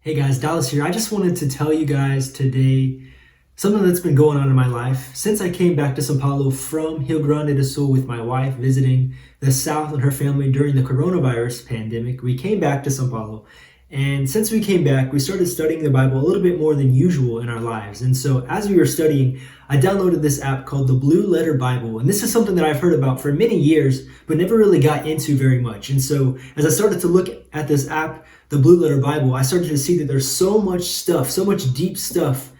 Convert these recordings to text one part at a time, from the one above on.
Hey guys, Dallas here. I just wanted to tell you guys today something that's been going on in my life. Since I came back to Sao Paulo from Rio Grande do Sul with my wife visiting the South and her family during the coronavirus pandemic, we came back to Sao Paulo. And since we came back, we started studying the Bible a little bit more than usual in our lives. And so as we were studying, I downloaded this app called the Blue Letter Bible. And this is something that I've heard about for many years, but never really got into very much. And so as I started to look at this app, the Blue Letter Bible, I started to see that there's so much stuff, so much deep stuff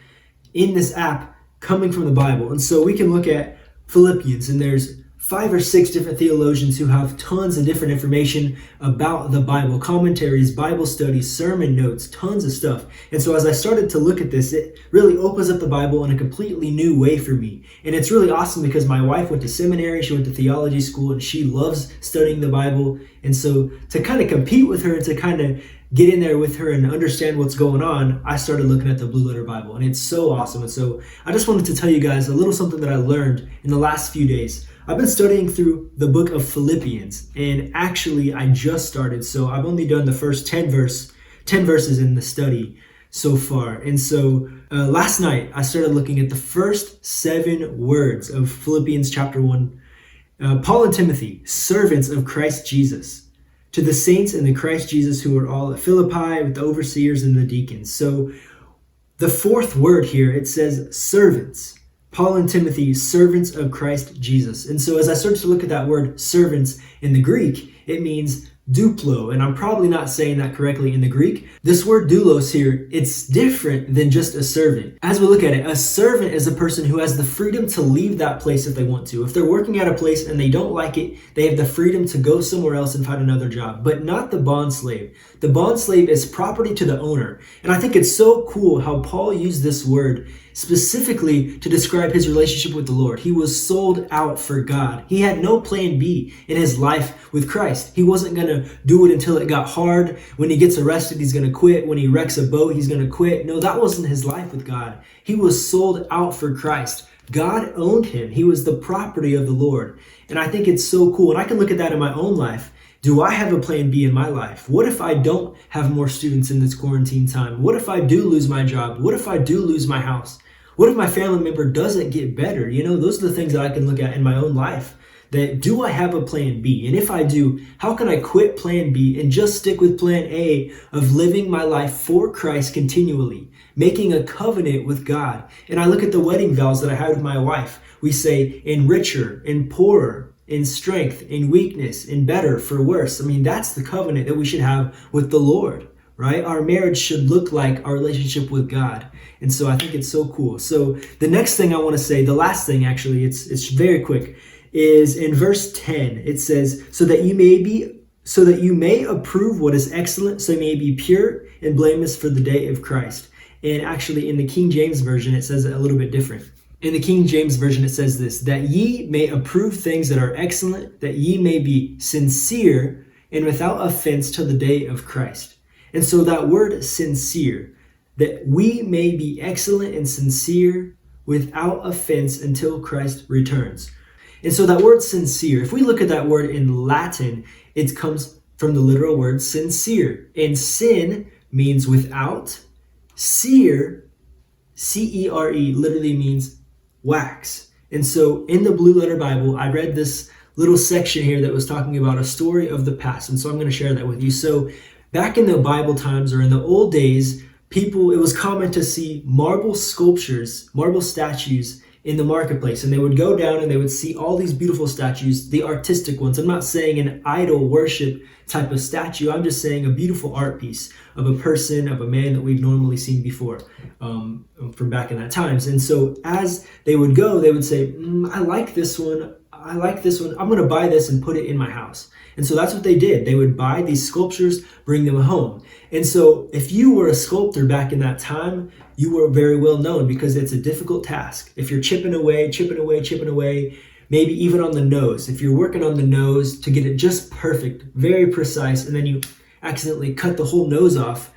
in this app coming from the Bible. And so we can look at Philippians, and there's 5 or 6 different theologians who have tons of different information about the Bible, commentaries, Bible studies, sermon notes, tons of stuff. And so as I started to look at this, it really opens up the Bible in a completely new way for me. And it's really awesome because my wife went to seminary, she went to theology school, and she loves studying the Bible. And so to kind of compete with her and to kind of get in there with her and understand what's going on, I started looking at the Blue Letter Bible, and it's so awesome. And so I just wanted to tell you guys a little something that I learned in the last few days. I've been studying through the book of Philippians, and actually I just started, so I've only done the first 10 verses in the study so far. And so last night I started looking at the first 7 words of Philippians chapter 1. Paul and Timothy, servants of Christ Jesus, to the saints in the Christ Jesus who are all at Philippi with the overseers and the deacons. So the 4th word here, it says servants. Paul and Timothy, servants of Christ Jesus. And so as I started to look at that word servants in the Greek, it means duplo. And I'm probably not saying that correctly in the Greek. This word doulos here, it's different than just a servant. As we look at it, a servant is a person who has the freedom to leave that place if they want to. If they're working at a place and they don't like it, they have the freedom to go somewhere else and find another job, but not the bond slave. The bond slave is property to the owner. And I think it's so cool how Paul used this word specifically to describe his relationship with the Lord. He was sold out for God. He had no plan B in his life with Christ. He wasn't going to do it until it got hard. When he gets arrested, he's going to quit. When he wrecks a boat, he's going to quit. No, that wasn't his life with God. He was sold out for Christ. God owned him. He was the property of the Lord. And I think it's so cool. And I can look at that in my own life. Do I have a plan B in my life? What if I don't have more students in this quarantine time? What if I do lose my job? What if I do lose my house? What if my family member doesn't get better? You know, those are the things that I can look at in my own life. That do I have a plan B? And if I do, how can I quit plan B and just stick with plan A of living my life for Christ continually, making a covenant with God? And I look at the wedding vows that I had with my wife. We say, in richer, in poorer, in strength, in weakness, in better, for worse. I mean, that's the covenant that we should have with the Lord, right? Our marriage should look like our relationship with God. And so I think it's so cool. So the next thing I want to say, the last thing actually, it's very quick, is in verse 10. It says, so that you may approve what is excellent, so you may be pure and blameless for the day of Christ. And actually in the King James Version, it says it a little bit different. In the King James Version, it says this, that ye may approve things that are excellent, that ye may be sincere and without offense till the day of Christ. And so that word sincere, that we may be excellent and sincere without offense until Christ returns. And so that word sincere, if we look at that word in Latin, it comes from the literal word sincere. And sin means without. Cere, C-E-R-E, literally means wax. And so in the Blue Letter Bible, I read this little section here that was talking about a story of the past. And so I'm going to share that with you. So back in the Bible times, or in the old days, it was common to see marble sculptures, marble statues in the marketplace. And they would go down and they would see all these beautiful statues, the artistic ones. I'm not saying an idol worship type of statue. I'm just saying a beautiful art piece of a person, of a man that we've normally seen before from back in that times. And so as they would go, they would say, I like this one. I like this one. I'm going to buy this and put it in my house. And so that's what they did. They would buy these sculptures, bring them home. And so if you were a sculptor back in that time, you were very well known because it's a difficult task. If you're chipping away, maybe even on the nose. If you're working on the nose to get it just perfect, very precise, and then you accidentally cut the whole nose off,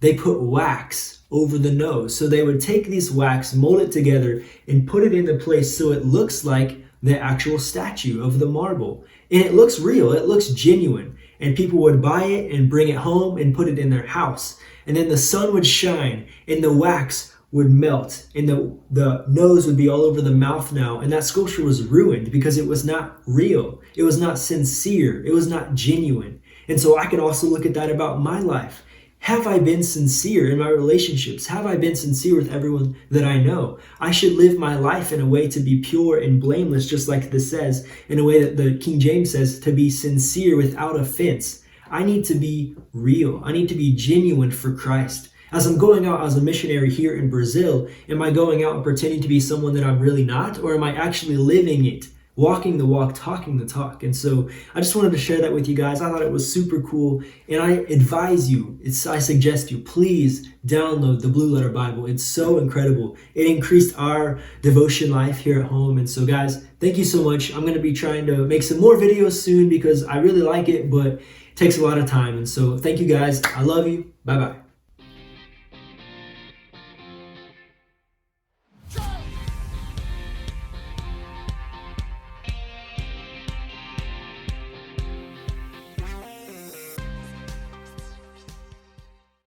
they put wax over the nose. So they would take this wax, mold it together, and put it into place so it looks like the actual statue of the marble. And it looks real, it looks genuine. and people would buy it and bring it home and put it in their house. And then the sun would shine and the wax would melt and the nose would be all over the mouth now. And that sculpture was ruined because it was not real. It was not sincere. It was not genuine. And so I can also look at that about my life. Have I been sincere in my relationships? Have I been sincere with everyone that I know? I should live my life in a way to be pure and blameless, just like this says, in a way that the King James says, to be sincere without offense. I need to be real. I need to be genuine for Christ. As I'm going out as a missionary here in Brazil, am I going out and pretending to be someone that I'm really not? Or am I actually living it? Walking the walk, talking the talk. And so I just wanted to share that with you guys. I thought it was super cool. And I advise you, I suggest you, please download the Blue Letter Bible. It's so incredible. It increased our devotion life here at home. And so guys, thank you so much. I'm going to be trying to make some more videos soon because I really like it, but it takes a lot of time. And so thank you guys. I love you. Bye-bye.